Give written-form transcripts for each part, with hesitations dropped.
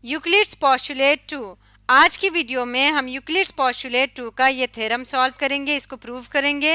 Euclid's postulate 2। आज की video में हम यूक्लिड्स पोस्टुलेट 2 का ये थ्योरम सॉल्व करेंगे, इसको प्रूव करेंगे।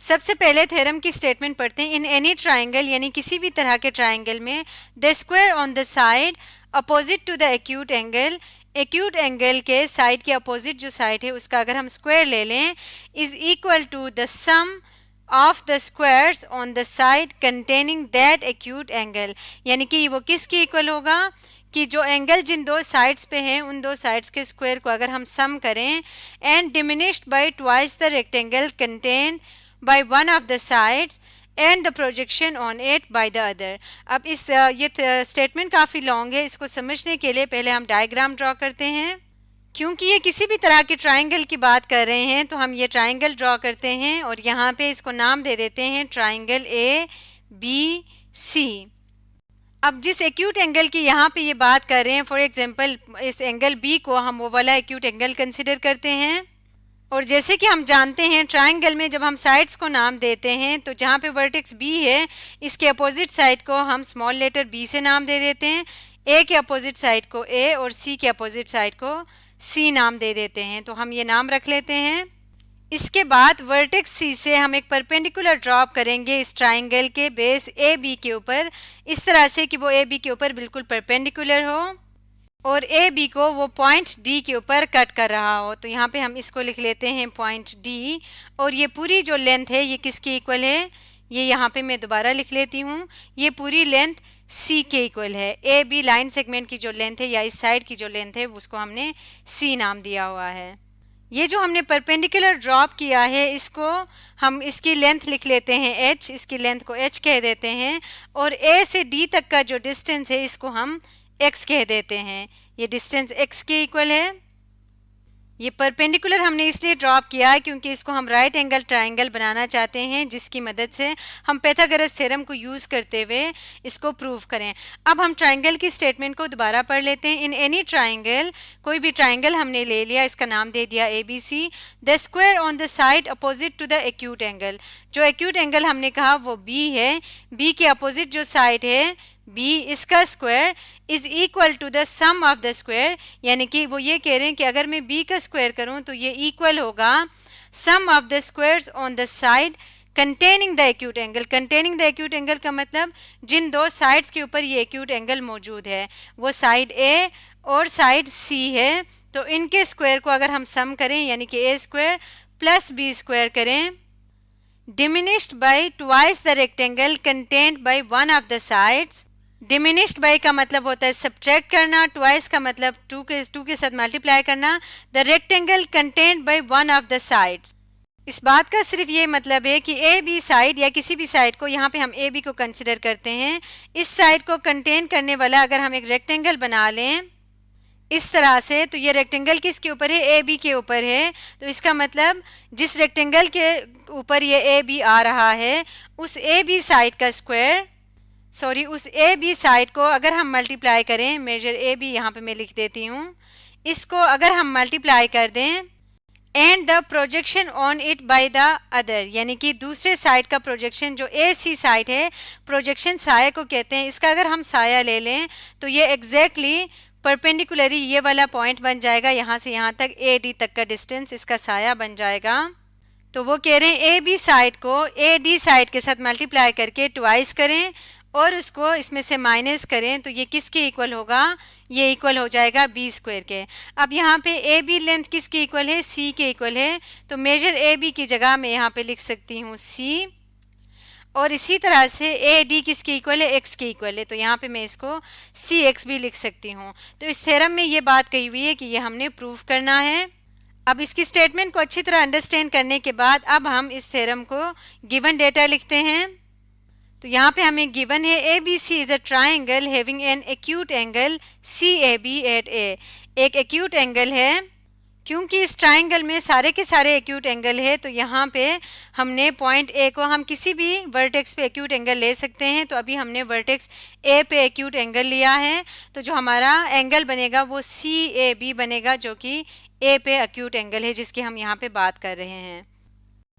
सबसे पहले थ्योरम की स्टेटमेंट पढ़ते हैं। इन एनी ट्राइंगल यानी किसी भी तरह के ट्राइंगल में the square on the side opposite to the acute angle के साइड के अपोजिट जो साइड है उसका अगर हम स्क्वायर ले लें is equal to the sum of the squares on the side containing that acute angle, यानी कि वो किसकी इक्वल होगा कि जो एंगल जिन दो साइड्स पे हैं उन दो साइड्स के स्क्वायर को अगर हम सम करें and diminished by twice the rectangle contained by one of the sides and the projection on it by the other. अब ये स्टेटमेंट काफ़ी लॉन्ग है, इसको समझने के लिए पहले हम डायग्राम ड्रॉ करते हैं। क्योंकि ये किसी भी तरह के ट्राइंगल की बात कर रहे हैं तो हम ये ट्राइंगल ड्रॉ करते हैं और यहाँ पे इसको नाम दे देते हैं ट्राइंगल ए बी सी। अब जिस एक्यूट एंगल की यहाँ पे ये बात कर रहे हैं, फॉर एग्जांपल इस एंगल बी को हम वो वाला एक्यूट एंगल कंसिडर करते हैं। और जैसे कि हम जानते हैं ट्राइंगल में जब हम साइड्स को नाम देते हैं तो जहाँ पे वर्टेक्स बी है इसके अपोजिट साइड को हम स्मॉल लेटर बी से नाम दे देते हैं, ए के अपोजिट साइड को ए और सी के अपोजिट साइड को सी नाम दे देते हैं। तो हम ये नाम रख लेते हैं। इसके बाद वर्टेक्स सी से हम एक परपेंडिकुलर ड्रॉप करेंगे इस ट्राइंगल के बेस ए बी के ऊपर, इस तरह से कि वो ए बी के ऊपर बिल्कुल परपेंडिकुलर हो और ए बी को वो पॉइंट डी के ऊपर कट कर रहा हो। तो यहाँ पे हम इसको लिख लेते हैं पॉइंट डी। और ये पूरी जो लेंथ है ये किसकी इक्वल है, ये यहाँ पे मैं दोबारा लिख लेती हूँ, ये पूरी लेंथ सी के इक्वल है। ए बी लाइन सेगमेंट की जो लेंथ है या इस साइड की जो लेंथ है उसको हमने सी नाम दिया हुआ है। ये जो हमने परपेंडिकुलर ड्रॉप किया है इसको हम इसकी लेंथ लिख लेते हैं h, इसकी लेंथ को h कह देते हैं और a से d तक का जो डिस्टेंस है इसको हम x कह देते हैं। ये डिस्टेंस x के इक्वल है। ये परपेंडिकुलर हमने इसलिए ड्रॉप किया है क्योंकि इसको हम राइट एंगल ट्राइंगल बनाना चाहते हैं जिसकी मदद से हम पाइथागोरस थ्योरम को यूज़ करते हुए इसको प्रूव करें। अब हम ट्राइंगल की स्टेटमेंट को दोबारा पढ़ लेते हैं। इन एनी ट्राइंगल, कोई भी ट्राइंगल हमने ले लिया, इसका नाम दे दिया A B C. The square on the side opposite to the acute angle, जो एक्यूट एंगल हमने कहा वो बी है, बी के अपोजिट जो साइड है बी, इसका square is equal to the sum of the square, यानी कि वो ये कह रहे हैं कि अगर मैं बी का स्क्वायर करूं तो ये इक्वल होगा sum of the squares on the side containing the acute angle. Containing the acute angle का मतलब जिन दो साइड्स के ऊपर ये एक्यूट एंगल मौजूद है वो साइड ए और साइड सी है। तो इनके स्क्वायर को अगर हम सम करें यानी कि A square plus B square करें diminished by twice the rectangle contained by one of the sides. Diminished by का मतलब होता है सब्ट्रैक्ट करना, ट्वाइस का मतलब टू के साथ मल्टीप्लाई करना। The rectangle contained by one of the sides, इस बात का सिर्फ ये मतलब है कि ए बी साइड या किसी भी साइड को, यहाँ पे हम ए बी को कंसिडर करते हैं, इस साइड को कंटेन करने वाला अगर हम एक रेक्टेंगल बना लें इस तरह से तो ये रेक्टेंगल किसके ऊपर है, ए बी के ऊपर है। तो इसका मतलब जिस रेक्टेंगल के ऊपर ये ए बी आ रहा है उस ए बी साइड का स्क्वायर, सॉरी उस ए बी साइड को अगर हम मल्टीप्लाई करें, मेजर ए बी यहाँ पे मैं लिख देती हूँ, इसको अगर हम मल्टीप्लाई कर दें and the projection on it by the other, यानी कि दूसरे साइड का प्रोजेक्शन जो ए सी साइड है, प्रोजेक्शन साया को कहते हैं, इसका अगर हम साया ले लें तो ये एग्जैक्टली परपेंडिकुलरी ये वाला पॉइंट बन जाएगा, यहाँ से यहाँ तक ए डी तक का डिस्टेंस इसका साया बन जाएगा। तो वो कह रहे हैं ए बी साइड को ए डी साइड के साथ मल्टीप्लाई करके ट्वाइस करें और उसको इसमें से माइनस करें तो ये किसके इक्वल होगा, ये इक्वल हो जाएगा बी स्क्वायर के। अब यहाँ पे ए बी लेंथ किसके इक्वल है, सी के इक्वल है। तो मेजर ए बी की जगह मैं यहाँ पे लिख सकती हूँ सी और इसी तरह से ए डी किसके इक्वल है, एक्स के इक्वल है। तो यहाँ पे मैं इसको सी एक्स भी लिख सकती हूँ। तो इस थ्योरम में ये बात कही हुई है कि ये हमने प्रूव करना है। अब इसकी स्टेटमेंट को अच्छी तरह अंडरस्टैंड करने के बाद अब हम इस थ्योरम को गिवन डेटा लिखते हैं। तो यहाँ पे हमें गिवन है A B C is a triangle having an acute angle C A B at A. एक एक्यूट एंगल है, क्योंकि इस ट्राइंगल में सारे के सारे एक्यूट एंगल है तो यहाँ पे हमने पॉइंट ए को हम किसी भी वर्टेक्स पे एक्यूट एंगल ले सकते हैं। तो अभी हमने वर्टेक्स ए पे एक्यूट एंगल लिया है तो जो हमारा एंगल बनेगा वो सी ए बी बनेगा जो कि ए पे एक्यूट एंगल है जिसकी हम यहाँ पे बात कर रहे हैं।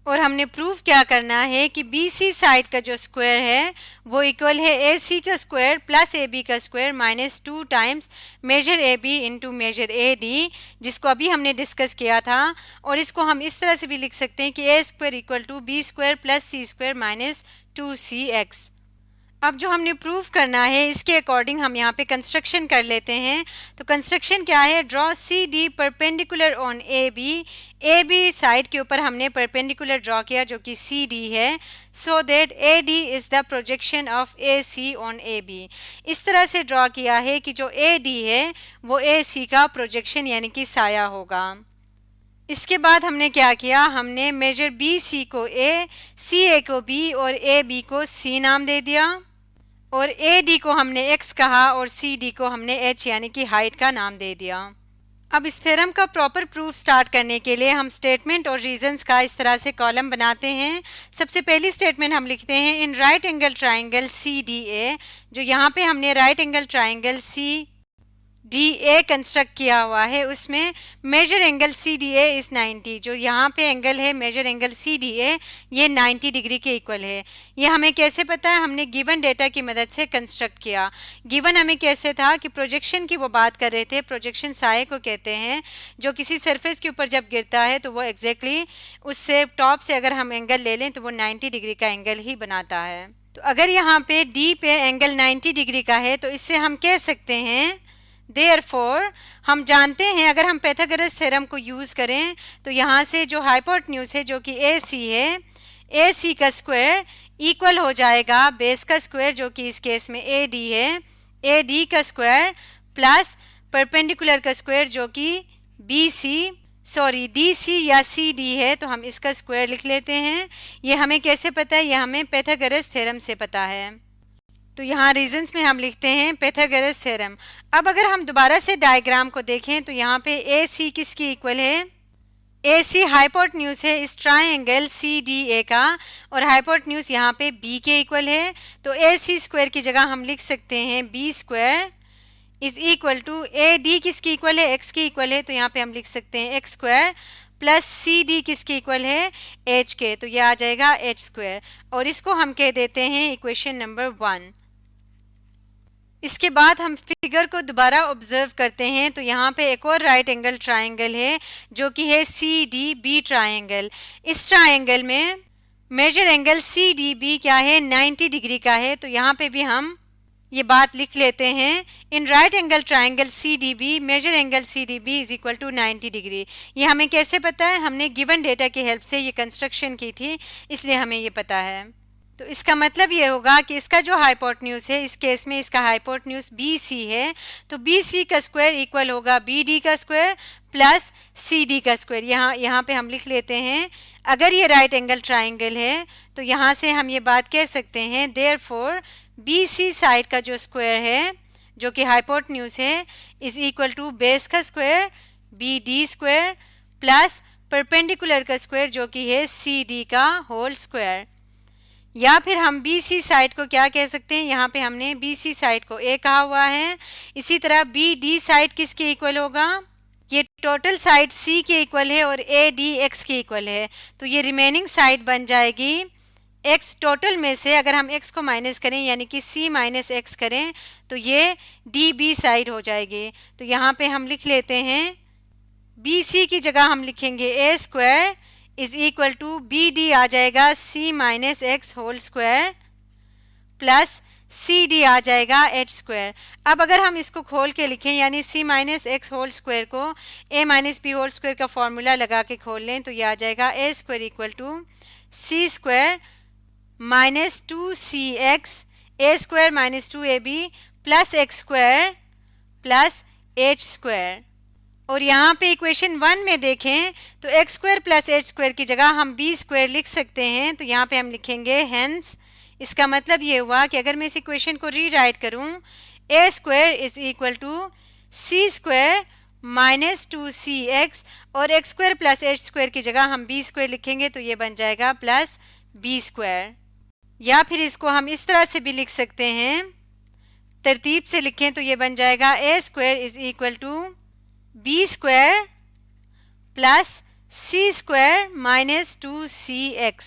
और हमने प्रूव क्या करना है कि बी सी साइड का जो स्क्वायर है वो इक्वल है ए सी का स्क्वायर प्लस ए बी का square minus 2 times measure A B into measure A D, जिसको अभी हमने डिस्कस किया था। और इसको हम इस तरह से भी लिख सकते हैं कि A square equal to B square plus C square minus 2cx। अब जो हमने प्रूव करना है इसके अकॉर्डिंग हम यहाँ पे कंस्ट्रक्शन कर लेते हैं। तो कंस्ट्रक्शन क्या है, draw C D perpendicular on A B side के ऊपर हमने परपेंडिकुलर ड्रॉ किया जो कि सी डी है, so that A D is the projection of A C on A B. इस तरह से ड्रॉ किया है कि जो ए डी है वो ए सी का प्रोजेक्शन यानी कि साया होगा। इसके बाद हमने क्या किया, हमने मेजर बी सी को ए, सी ए को बी और ए बी को सी नाम दे दिया, और ए डी को हमने x कहा और सी डी को हमने h यानी कि हाइट का नाम दे दिया। अब इस थ्योरम का प्रॉपर प्रूफ स्टार्ट करने के लिए हम स्टेटमेंट और रीजंस का इस तरह से कॉलम बनाते हैं। सबसे पहली स्टेटमेंट हम लिखते हैं in right angle triangle C D A, जो यहाँ पे हमने right angle triangle C D A construct किया हुआ है उसमें measure angle C D A is 90। जो यहाँ पे एंगल है measure angle C D A ये 90 डिग्री के इक्वल है। ये हमें कैसे पता है, हमने गिवन डेटा की मदद से कंस्ट्रक्ट किया। गिवन हमें कैसे था कि प्रोजेक्शन की वो बात कर रहे थे, प्रोजेक्शन साए को कहते हैं, जो किसी सरफेस के ऊपर जब गिरता है तो वो एग्जैक्टली उससे टॉप से अगर हम एंगल ले लें तो वो 90 डिग्री का एंगल ही बनाता है। तो अगर यहाँ पे डी पे एंगल 90 डिग्री का है तो इससे हम कह सकते हैं देयरफॉर हम जानते हैं अगर हम पाइथागोरस थ्योरम को यूज़ करें तो यहाँ से जो हाइपोटेन्यूज है जो कि ए सी है, ए सी का स्क्वायर इक्वल हो जाएगा बेस का स्क्वायर जो कि इस केस में ए डी है, ए डी का स्क्वायर प्लस परपेंडिकुलर का स्क्वायर जो कि बी सी डी सी या सी डी है, तो हम इसका स्क्वायर लिख लेते हैं। ये हमें कैसे पता है, ये हमें पाइथागोरस थ्योरम से पता है। तो यहाँ रीजंस में हम लिखते हैं पाइथागोरस थ्योरम। अब अगर हम दोबारा से डायग्राम को देखें तो यहाँ पे ए सी किसकी इक्वल है, ए सी हाइपोटेन्यूज है इस ट्राइंगल सी डी ए का, और हाइपोटेन्यूज यहाँ पे बी के इक्वल है। तो ए सी स्क्वायर की जगह हम लिख सकते हैं B square is equal to A D किसकी इक्वल है, एक्स की इक्वल है, तो यहाँ पे हम लिख सकते हैं X square plus C D किसके इक्वल है, एच के, तो ये आ जाएगा एच स्क्वायर, और इसको हम कह देते हैं इक्वेशन नंबर 1। इसके बाद हम फिगर को दोबारा ऑब्जर्व करते हैं तो यहाँ पे एक और राइट एंगल ट्राइंगल है जो कि है सी डी बी ट्राइंगल। इस ट्राइंगल में measure angle C D B क्या है, 90 डिग्री का है। तो यहाँ पे भी हम ये बात लिख लेते हैं in right angle triangle C D B measure angle C D B is equal to 90 degree. ये हमें कैसे पता है, हमने गिवन डेटा की हेल्प से ये कंस्ट्रक्शन की थी, इसलिए हमें ये पता है। तो इसका मतलब ये होगा कि इसका जो हाइपोटेन्यूज है, इस केस में इसका हाइपोटेन्यूज बी सी है, तो बी सी का स्क्वायर इक्वल होगा बी डी का स्क्वायर प्लस सी डी का स्क्वायर। यहाँ पे हम लिख लेते हैं अगर ये राइट एंगल ट्राइंगल है तो यहाँ से हम ये बात कह सकते हैं देयरफॉर बी सी साइड का जो स्क्वायर है जो कि हाइपोटेन्यूज है इज इक्वल टू बेस का square B D square plus perpendicular का स्क्वायर जो कि है सी डी का होल स्क्वायर। या फिर हम बी सी साइड को क्या कह सकते हैं, यहाँ पे हमने बी सी साइड को ए कहा हुआ है, इसी तरह बी डी साइड किसके इक्वल होगा, ये टोटल साइड सी के इक्वल है और ए डी एक्स के इक्वल है, तो ये रिमेनिंग साइड बन जाएगी एक्स टोटल में से अगर हम एक्स को माइनस करें यानी कि सी माइनस एक्स करें तो ये डी बी साइड हो जाएगी। तो यहाँ पे हम लिख लेते हैं बी सी की जगह हम लिखेंगे A square is equal to B D आ जाएगा C minus X whole square plus C D आ जाएगा एच स्क्वायर। अब अगर हम इसको खोल के लिखें यानी C minus X whole square को A minus B whole square का फॉर्मूला लगा के खोल लें तो ये आ जाएगा A square equal to C square minus 2cx A square minus 2ab plus X square plus H square. और यहाँ पे इक्वेशन 1 में देखें तो X square plus H square की जगह हम बी स्क्वायर लिख सकते हैं, तो यहाँ पे हम लिखेंगे हेंस। इसका मतलब ये हुआ कि अगर मैं इस इक्वेशन को रीराइट करूँ A square is equal to C square minus 2cx और X square plus H square की जगह हम बी स्क्वायर लिखेंगे तो ये बन जाएगा प्लस बी स्क्वायर। या फिर इसको हम इस तरह से भी लिख सकते हैं, तरतीब से लिखें तो ये बन जाएगा A square is equal to B square plus C square minus 2cx।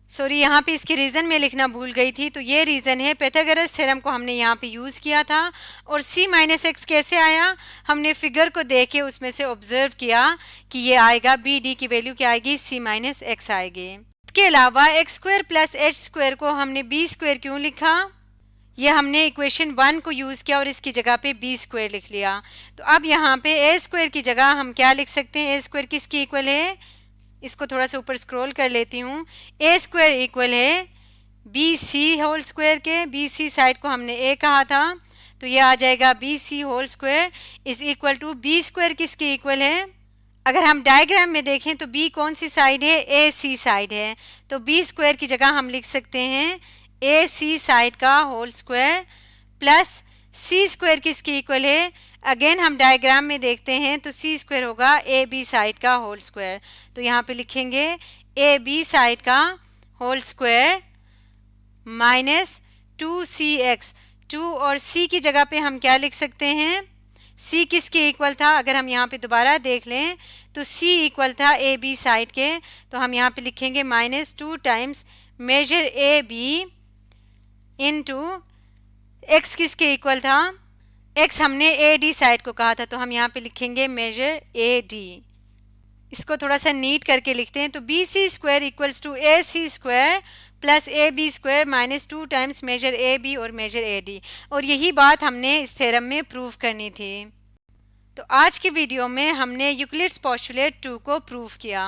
Sorry, यहाँ पे इसकी रीज़न में लिखना भूल गई थी, तो ये रीज़न है पाइथागोरस थ्योरम को हमने यहाँ पे यूज़ किया था। और c माइनस एक्स कैसे आया, हमने फिगर को देख के उसमें से ऑब्जर्व किया कि ये आएगा बी डी की वैल्यू क्या आएगी, c माइनस एक्स आएगी। इसके अलावा x square plus H square को हमने बी स्क्वायर क्यों लिखा, ये हमने इक्वेशन 1 को यूज़ किया और इसकी जगह पे बी स्क्वायर लिख लिया। तो अब यहाँ पे ए स्क्वायर की जगह हम क्या लिख सकते हैं, ए स्क्वायर किसकी इक्वल है, इसको थोड़ा सा ऊपर स्क्रॉल कर लेती हूँ। ए स्क्वायर इक्वल है बी सी होल स्क्वायर के, बी सी साइड को हमने ए कहा था, तो ये आ जाएगा B C whole square is equal to B square किसकी इक्वल है, अगर हम डायग्राम में देखें तो बी कौन सी साइड है, ए सी साइड है, तो बी स्क्वायर की जगह हम लिख सकते हैं ए सी साइड का whole square plus C square किसकी इक्वल है, अगेन हम डायग्राम में देखते हैं तो सी स्क्वायर होगा ए बी साइड का होल स्क्वायर, तो यहाँ पे लिखेंगे ए बी साइड का होल स्क्वायर माइनस 2cx। 2 और c की जगह पे हम क्या लिख सकते हैं, c किसके इक्वल था, अगर हम यहाँ पे दोबारा देख लें तो c इक्वल था ए बी साइड के, तो हम यहाँ पे लिखेंगे -2 times measure A B into x किसके इक्वल था, x हमने ए डी साइड को कहा था, तो हम यहाँ पे लिखेंगे मेजर ए डी। इसको थोड़ा सा नीट करके लिखते हैं, तो B C square equals to A C square plus A B square -2 times measure A B और मेजर ए डी। और यही बात हमने इस थ्योरम में प्रूव करनी थी। तो आज की वीडियो में हमने यूक्लिड्स पोस्टुलेट 2 को प्रूव किया।